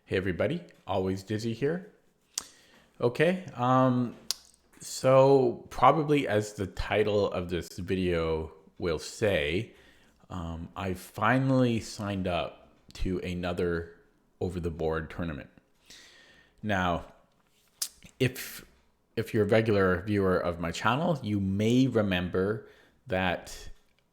Hey everybody, always Dizzy here. Okay, so probably as the title of this video will say, I finally signed up to another over the board tournament. Now, if you're a regular viewer of my channel, you may remember that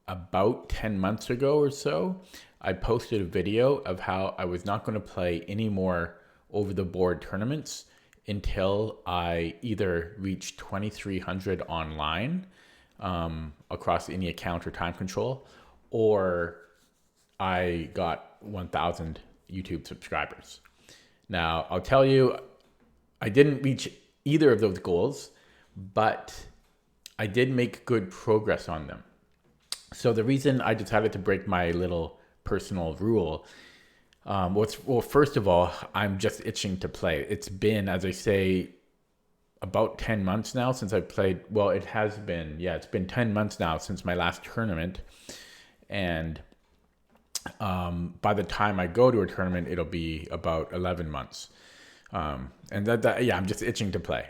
about 10 months ago or so, I posted a video of how I was not going to play any more over the board tournaments until I either reached 2300 online across any account or time control, or I got 1000 YouTube subscribers. Now, I'll tell you, I didn't reach either of those goals, but I did make good progress on them. So the reason I decided to break my little personal rule, well, first of all, I'm just itching to play. It's been, as I say, about 10 months now since I played. Well, it has been, it's been 10 months now since my last tournament. And by the time I go to a tournament, it'll be about 11 months. And I'm just itching to play.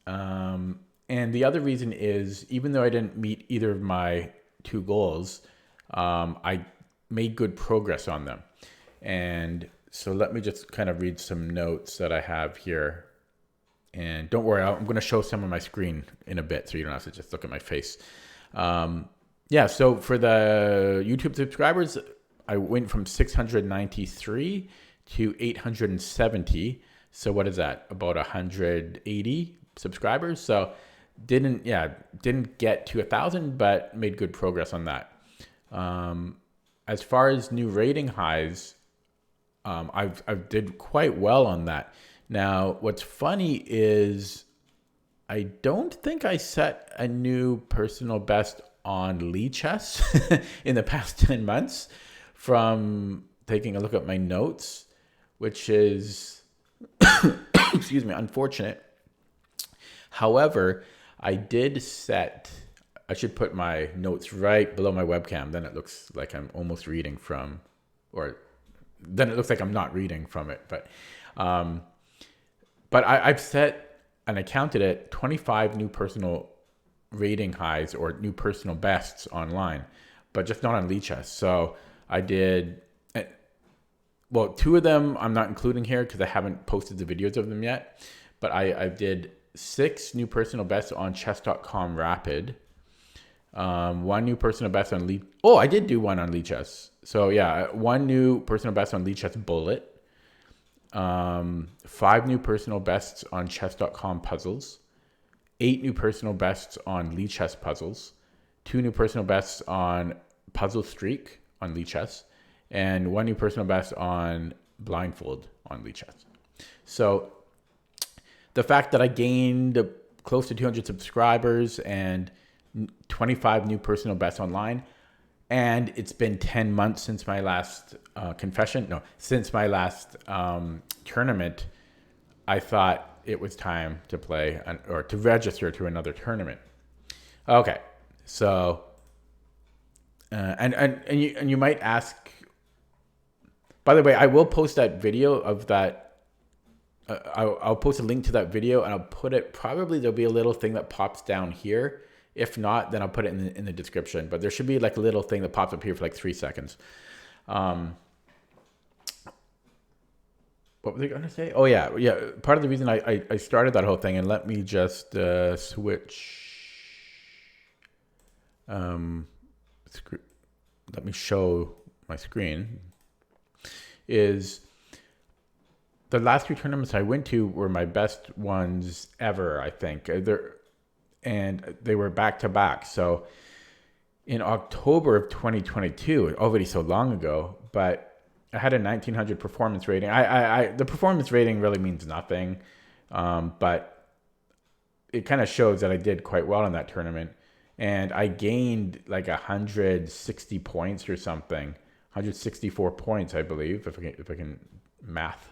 And the other reason is, even though I didn't meet either of my two goals, I made good progress on them. And so let me just kind of read some notes that I have here. And don't worry, I'm going to show some of my screen in a bit, so you don't have to just look at my face. So for the YouTube subscribers, I went from 693 to 870. So what is that? About 180 subscribers. So didn't get to 1,000, but made good progress on that. As far as new rating highs, I did quite well on that. Now, what's funny is I don't think I set a new personal best on Lichess in the past 10 months from taking a look at my notes, which is, excuse me, unfortunate. However, I did set, I should put my notes right below my webcam. Then it looks like I'm almost reading from, or then it looks like I'm not reading from it. But I've set and I counted it 25 new personal rating highs or new personal bests online, but just not on Lichess. So I did, well, two of them I'm not including here because I haven't posted the videos of them yet. But I did 6 new personal bests on chess.com Rapid. 1 new personal best on I did do one on Lichess. So yeah, 1 new personal best on Lichess Bullet. 5 new personal bests on chess.com Puzzles. 8 new personal bests on Lichess Puzzles. 2 new personal bests on Puzzle Streak on Lichess. And 1 new personal best on Blindfold on Lichess. So the fact that I gained close to 200 subscribers and 25 new personal bests online, and it's been 10 months since my last since my last tournament, I thought it was time to play or to register to another tournament. Okay, so and you might ask. By the way, I will post that video of that. I'll post a link to that video, and I'll put it, probably there'll be a little thing that pops down here. If not, then I'll put it in the description. But there should be like a little thing that pops up here for like 3 seconds. What was I going to say? Oh, yeah. Part of the reason I started that whole thing, and let me just switch. Let me show my screen. Is the last 2 tournaments I went to were my best ones ever, I think. And they were back to back. So in October of 2022, already so long ago, but I had a 1900 performance rating. The performance rating really means nothing, but it kind of shows that I did quite well in that tournament. And I gained like 160 points or something, 164 points, I believe, if I can math.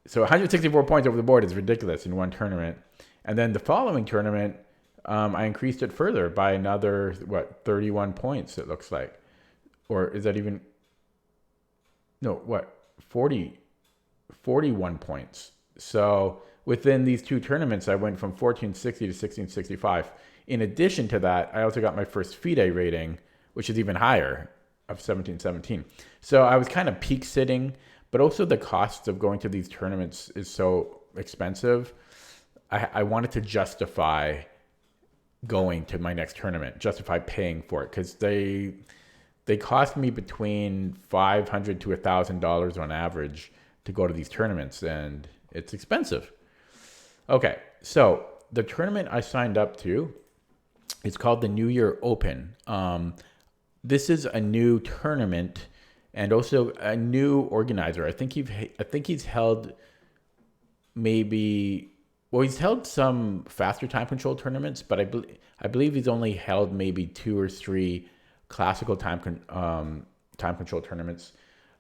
So 164 points over the board is ridiculous in one tournament. And then the following tournament, I increased it further by another, 31 points, it looks like. Or is that even... No, what? 40, 41 points. So within these two tournaments, I went from 1460 to 1665. In addition to that, I also got my first FIDE rating, which is even higher, of 1717. So I was kind of peak sitting, but also the cost of going to these tournaments is so expensive. I wanted to justify going to my next tournament, justify paying for it, because they cost me between $500 to $1,000 on average to go to these tournaments, and it's expensive. Okay, so the tournament I signed up to, it's called the New Year Open. This is a new tournament and also a new organizer. I think he's held he's held some faster time control tournaments, but I believe he's only held maybe 2 or 3 classical time control tournaments.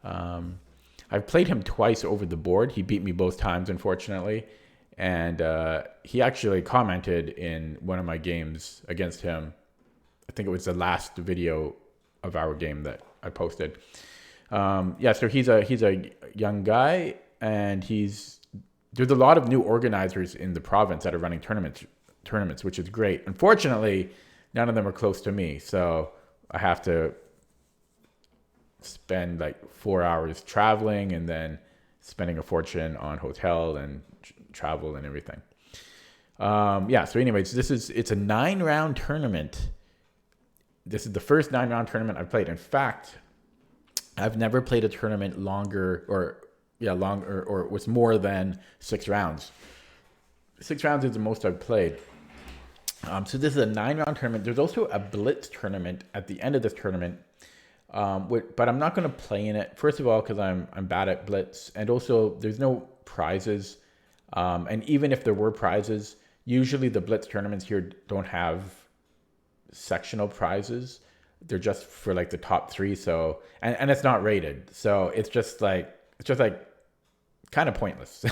I've played him twice over the board. He beat me both times, unfortunately. And he actually commented in one of my games against him. I think it was the last video of our game that I posted. So he's a young guy, and there's a lot of new organizers in the province that are running tournaments, which is great. Unfortunately, none of them are close to me, so I have to spend like 4 hours traveling and then spending a fortune on hotel and travel and everything. So anyways, it's a 9-round tournament. This is the first 9-round tournament I've played. In fact, I've never played a tournament longer or was more than 6 rounds. 6 rounds is the most I've played. So this is a 9-round tournament. There's also a blitz tournament at the end of this tournament. But I'm not going to play in it. First of all, because I'm bad at blitz, and also there's no prizes. And even if there were prizes, usually the blitz tournaments here don't have sectional prizes. They're just for like the top 3. So and it's not rated. So it's just like kind of pointless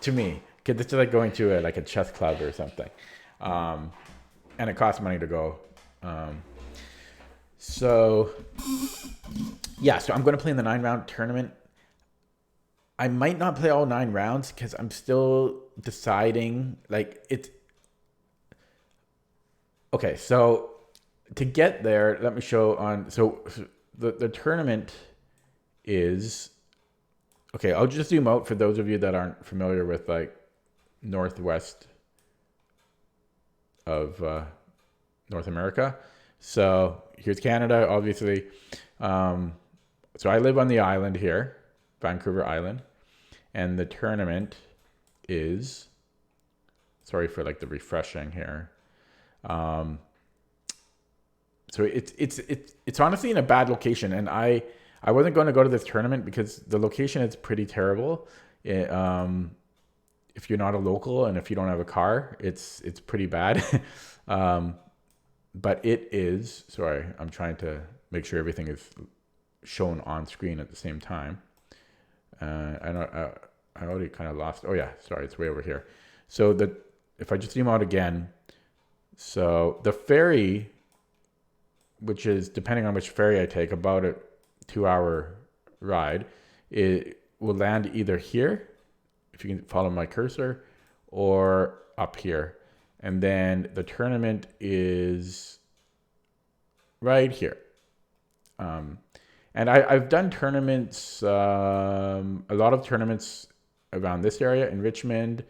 to me, because it's like going to a chess club or something, and it costs money to go. So I'm going to play in the 9-round tournament. I might not play all 9 rounds because I'm still deciding. Okay, so to get there, let me show on. So the tournament is, okay, I'll just zoom out for those of you that aren't familiar with northwest of North America. So here's Canada, obviously. So I live on the island here, Vancouver Island, and the tournament is, sorry for the refreshing here. So it's honestly in a bad location, and I wasn't going to go to this tournament because the location is pretty terrible. If you're not a local and if you don't have a car, it's pretty bad. But it is, sorry, I'm trying to make sure everything is shown on screen at the same time. I already kind of lost. Oh yeah, sorry, it's way over here. So if I just zoom out again, so the ferry, which is, depending on which ferry I take, about a 2-hour ride, it will land either here, if you can follow my cursor, or up here. And then the tournament is right here. And I've done tournaments, a lot of tournaments around this area in Richmond.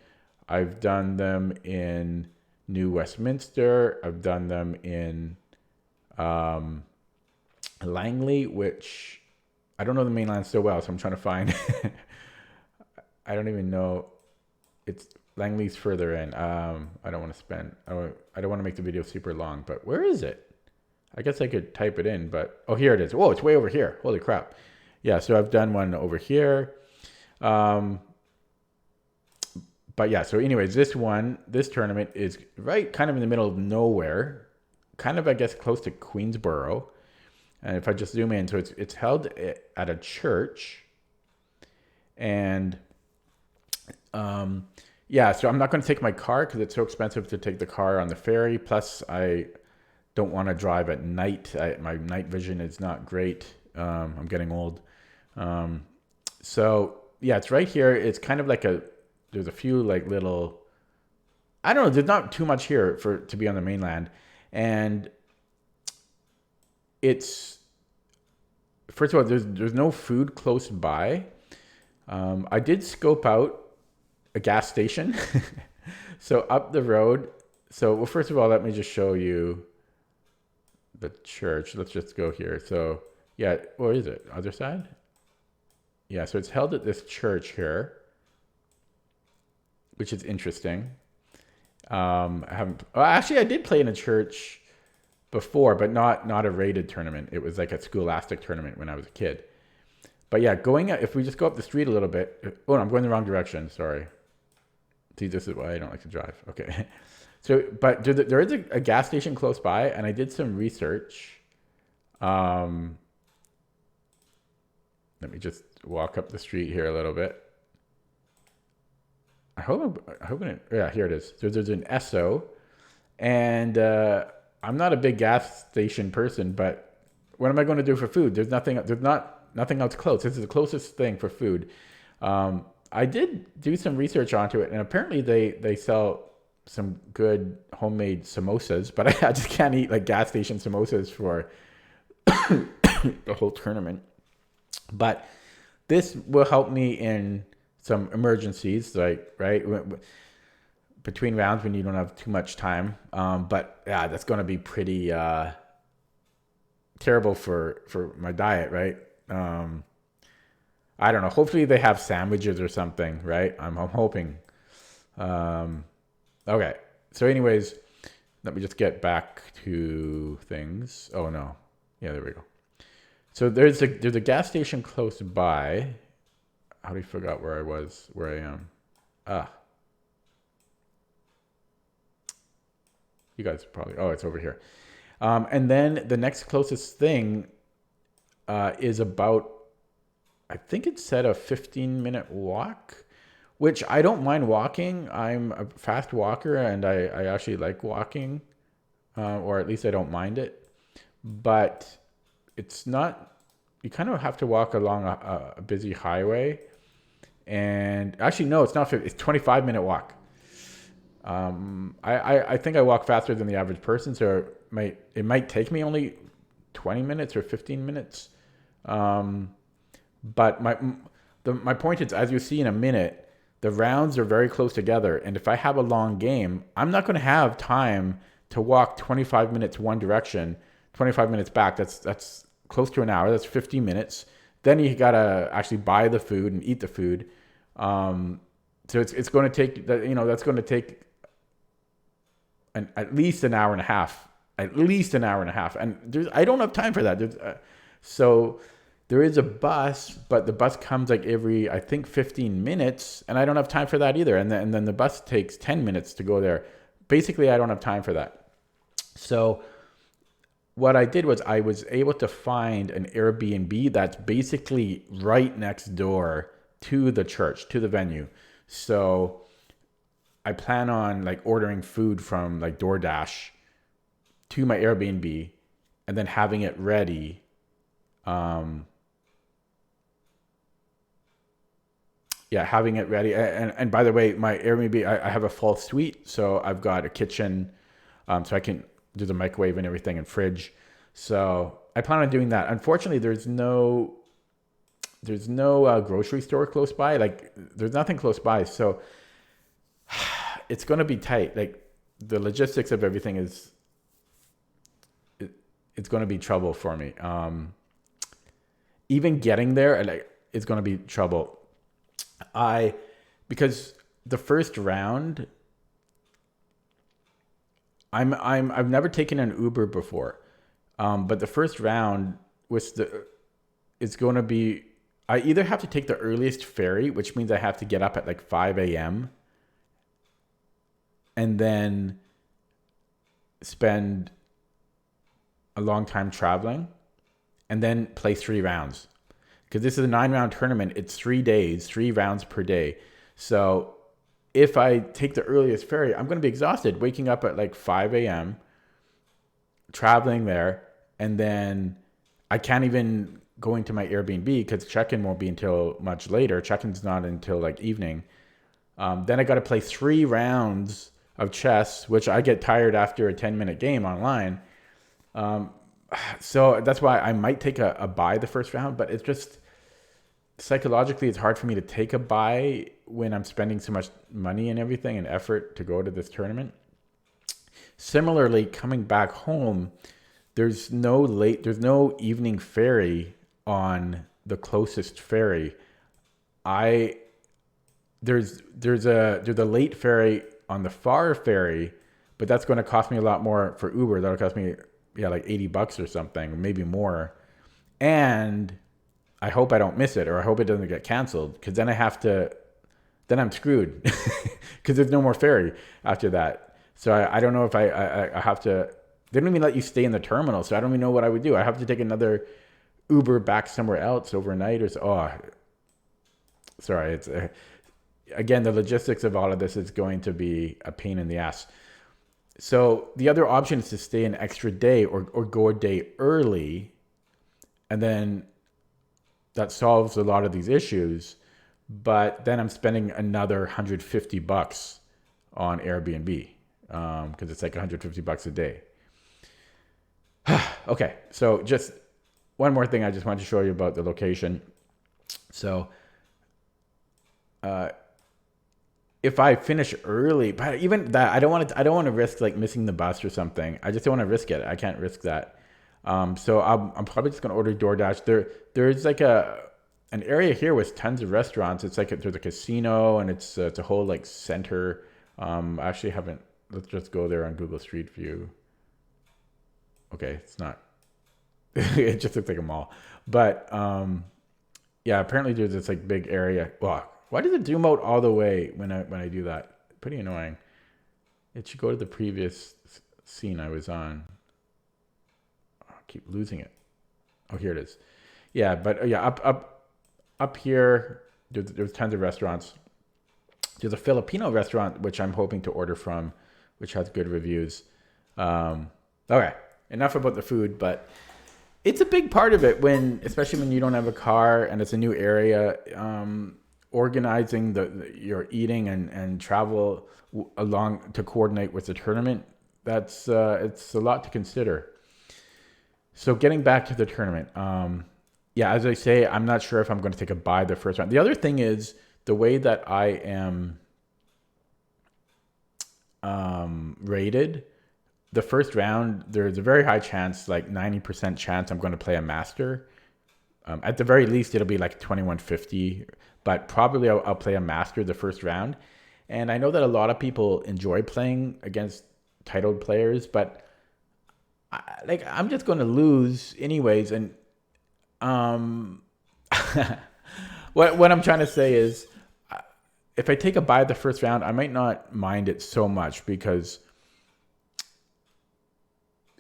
I've done them in New Westminster. I've done them in Langley, which I don't know the mainland so well, so I'm trying to find. I don't even know. Langley's further in. I don't want to make the video super long, but where is it? I guess I could type it in, but oh, here it is. Whoa, it's way over here. Holy crap. Yeah, so I've done one over here. But yeah, so anyways, this tournament is right kind of in the middle of nowhere, kind of, I guess, close to Queensborough. And if I just zoom in, so it's held at a church. And so I'm not going to take my car because it's so expensive to take the car on the ferry. Plus, I don't want to drive at night. My night vision is not great. I'm getting old. So yeah, it's right here. It's kind of like there's a few like little, I don't know, there's not too much here to be on the mainland. And it's, first of all, there's no food close by. I did scope out a gas station. So up the road. So, well, first of all, let me just show you the church. Let's just go here. So yeah, where is it? Other side? Yeah, so it's held at this church here, which is interesting. Actually, I did play in a church before, but not a rated tournament. It was like a scholastic tournament when I was a kid. But yeah, if we just go up the street a little bit. Oh, no, I'm going the wrong direction. Sorry. See, this is why I don't like to drive. Okay. So, but there is a gas station close by, and I did some research. Let me just walk up the street here a little bit. I hope yeah, here it is. So there's an Esso, and I'm not a big gas station person, but what am I going to do for food? There's nothing else close. This is the closest thing for food. I did do some research onto it, and apparently they sell some good homemade samosas, but I just can't eat like gas station samosas for the whole tournament. But this will help me in some emergencies, like right between rounds when you don't have too much time. But yeah, that's going to be pretty terrible for my diet, right? I don't know. Hopefully they have sandwiches or something, right? I'm hoping. Okay. So anyways, let me just get back to things. Oh no. Yeah, there we go. So there's a gas station close by. I already forgot where I am. You guys probably, it's over here. And then the next closest thing is about, I think it said a 15-minute walk, which I don't mind walking. I'm a fast walker, and I actually like walking, or at least I don't mind it. But it's not, you kind of have to walk along a busy highway. And actually, no, it's not, it's 25-minute walk. I think I walk faster than the average person, so it might take me only 20 minutes or 15 minutes. But my point is, as you see in a minute, the rounds are very close together. And if I have a long game, I'm not going to have time to walk 25 minutes one direction, 25 minutes back. That's close to an hour. That's 50 minutes. Then you got to actually buy the food and eat the food. So it's going to take, that's going to take at least an hour and a half. And I don't have time for that. So there is a bus, but the bus comes like every, I think, 15 minutes, and I don't have time for that either. And then the bus takes 10 minutes to go there. Basically, I don't have time for that. So what I did was I was able to find an Airbnb that's basically right next door to the church, to the venue. So I plan on like ordering food from like DoorDash to my Airbnb and then having it ready. Having it ready. And by the way, my Airbnb, I have a full suite. So I've got a kitchen, so I can do the microwave and everything and fridge. So I plan on doing that. Unfortunately, there's no grocery store close by. Like there's nothing close by. So it's going to be tight. Like the logistics of everything it's going to be trouble for me. Even getting there, it's going to be trouble. Because the first round, I've never taken an Uber before, but the first round it's going to be, I either have to take the earliest ferry, which means I have to get up at like 5 a.m. and then spend a long time traveling and then play 3 rounds. Because this is a 9-round tournament, it's 3 days, 3 rounds per day. So if I take the earliest ferry, I'm going to be exhausted, waking up at like 5 a.m., traveling there, and then I can't even going to my Airbnb because check-in won't be until much later. Check-in's not until like evening. Then I got to play 3 rounds of chess, which I get tired after a 10-minute game online. So that's why I might take a bye the first round, but it's just psychologically, it's hard for me to take a bye when I'm spending so much money and everything and effort to go to this tournament. Similarly, coming back home, there's no evening ferry on the closest ferry. There's a late ferry on the far ferry, but that's going to cost me a lot more for Uber. That'll cost me like $80 or something, maybe more. And I hope I don't miss it, or I hope it doesn't get canceled, because then I'm screwed because there's no more ferry after that. So I don't know if I have to. They don't even let you stay in the terminal, so I don't even know what I would do. I have to take another Uber back somewhere else overnight, or so. Oh, sorry. It's again, the logistics of all of this is going to be a pain in the ass. So the other option is to stay an extra day or go a day early, and then that solves a lot of these issues. But then I'm spending another $150 on Airbnb because it's like $150 a day. Okay, so just one more thing I just wanted to show you about the location. So if I finish early, but even that, I don't want to risk like missing the bus or something. I just don't want to risk it. I can't risk that. So I'm probably just gonna order DoorDash. There's like an area here with tons of restaurants. It's like there's a casino, and it's a whole like center. I actually haven't. Let's just go there on Google Street View. Okay, it's not. It just looks like a mall, but yeah. Apparently, there's this like big area. Wow. Why does it zoom out all the way when I do that? Pretty annoying. It should go to the previous scene I was on. Oh, I keep losing it. Oh, here it is. Yeah, but yeah, up here, there's tons of restaurants. There's a Filipino restaurant which I'm hoping to order from, which has good reviews. Okay, enough about the food, but it's a big part of it especially when you don't have a car and it's a new area. Organizing your eating and travel along to coordinate with the tournament, it's a lot to consider. So getting back to the tournament, yeah, as I say, I'm not sure if I'm going to take a bye the first round. The other thing is the way that I am rated. The first round, there's a very high chance, like 90% chance, I'm going to play a master. At the very least, it'll be like 2150. But probably I'll play a master the first round. And I know that a lot of people enjoy playing against titled players, but I'm just going to lose anyways. And what I'm trying to say is, if I take a bye the first round, I might not mind it so much because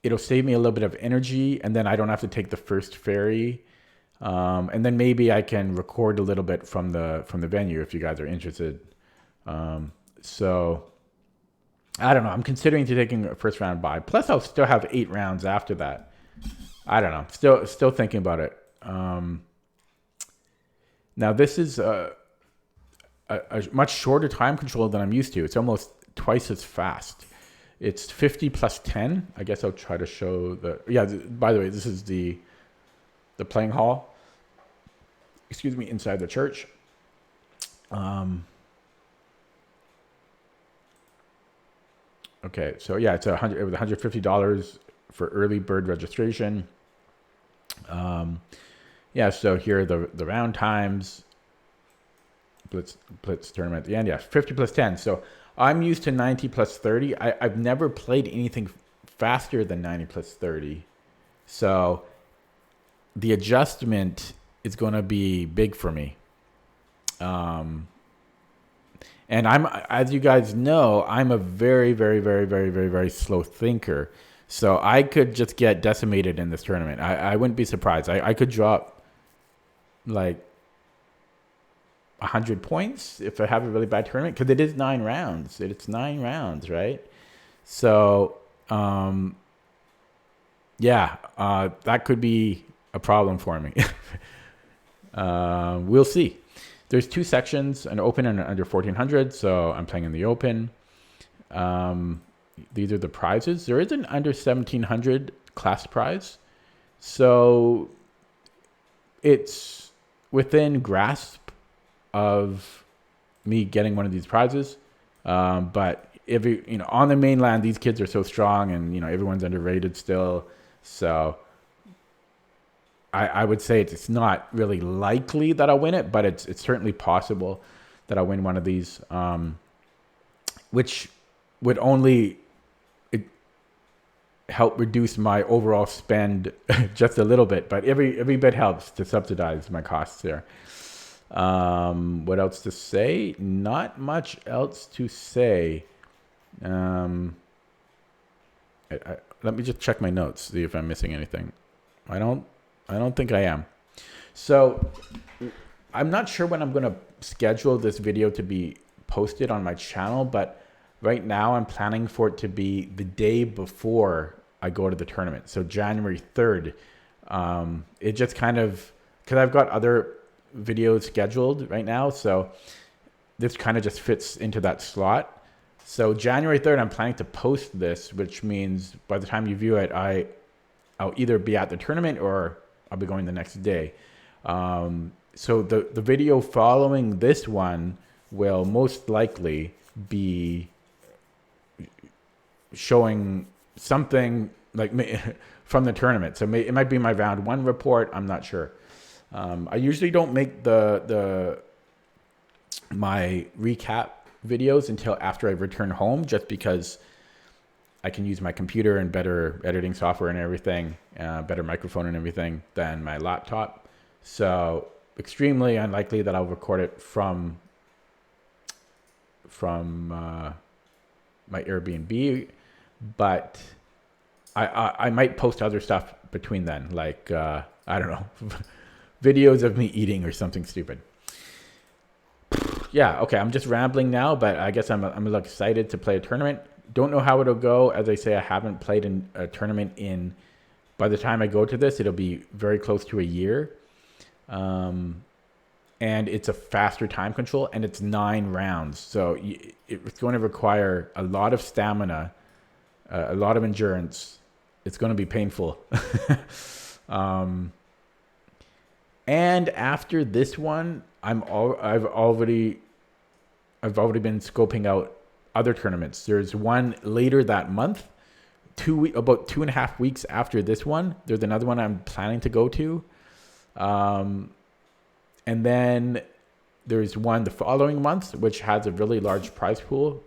it'll save me a little bit of energy, and then I don't have to take the first ferry. And then maybe I can record a little bit from the venue if you guys are interested. So I don't know. I'm considering taking a first round bye. Plus, I'll still have 8 rounds after that. I don't know. Still thinking about it. Now this is a much shorter time control than I'm used to. It's almost twice as fast. It's 50 plus 10. I guess I'll try to show by the way, this is the playing hall, inside the church. Okay, so yeah, it was $150 for early bird registration. Yeah, so here are the round times. Blitz tournament at the end. Yeah, 50 plus 10. So I'm used to 90 plus 30. I've never played anything faster than 90 plus 30. So the adjustment is going to be big for me. And as you guys know, I'm a very, very, very, very, very, very slow thinker. So I could just get decimated in this tournament. I wouldn't be surprised. I could drop like 100 points if I have a really bad tournament, because it is 9 rounds. It's 9 rounds, right? So, that could be a problem for me. We'll see. There's 2 sections, an open and an under 1400. So I'm playing in the open. These are the prizes. There is an under 1700 class prize. So it's within grasp of me getting one of these prizes. But on the mainland, these kids are so strong, and everyone's underrated still. So I would say it's not really likely that I'll win it, but it's certainly possible that I'll win one of these, which would only help reduce my overall spend just a little bit. But every bit helps to subsidize my costs there. What else to say? Not much else to say. Let me just check my notes, see if I'm missing anything. I don't think I am. So I'm not sure when I'm going to schedule this video to be posted on my channel, but right now I'm planning for it to be the day before I go to the tournament. So January 3rd. It just kind of, because I've got other videos scheduled right now, so this kind of just fits into that slot. So January 3rd, I'm planning to post this, which means by the time you view it, I'll either be at the tournament or I'll be going the next day. So the video following this one will most likely be showing something like from the tournament. So it might be my round 1 report. I'm not sure. I usually don't make my recap videos until after I return home, just because I can use my computer and better editing software and everything, better microphone and everything than my laptop. So extremely unlikely that I'll record it from my Airbnb, but I might post other stuff between then, like I don't know, videos of me eating or something stupid. Yeah, okay, I'm just rambling now, but I guess I'm a little excited to play a tournament. Don't know how it'll go. As I say, I haven't played in a tournament by the time I go to this, it'll be very close to a year. And it's a faster time control, and it's 9 rounds. So it's going to require a lot of stamina, a lot of endurance. It's going to be painful. And after this one, I've already been scoping out other tournaments. There's one later that month, about 2.5 weeks after this one. There's another one I'm planning to go to. And then there's one the following month, which has a really large prize pool,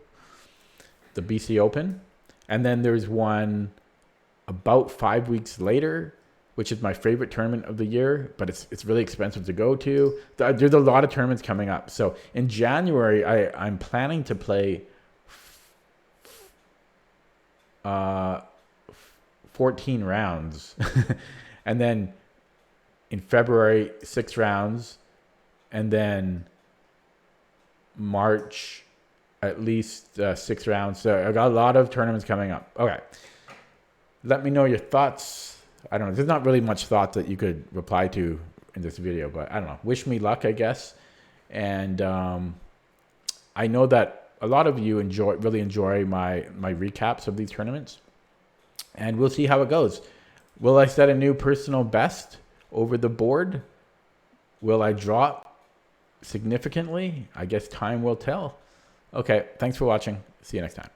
the BC Open. And then there's one about 5 weeks later, which is my favorite tournament of the year, but it's really expensive to go to. There's a lot of tournaments coming up. So in January, I'm planning to play 14 rounds. And then in February, 6 rounds. And then March, at least 6 rounds. So I got a lot of tournaments coming up. Okay. Let me know your thoughts. I don't know. There's not really much thought that you could reply to in this video, but I don't know. Wish me luck, I guess. And I know that a lot of you really enjoy my recaps of these tournaments. And we'll see how it goes. Will I set a new personal best over the board? Will I drop significantly? I guess time will tell. Okay, thanks for watching. See you next time.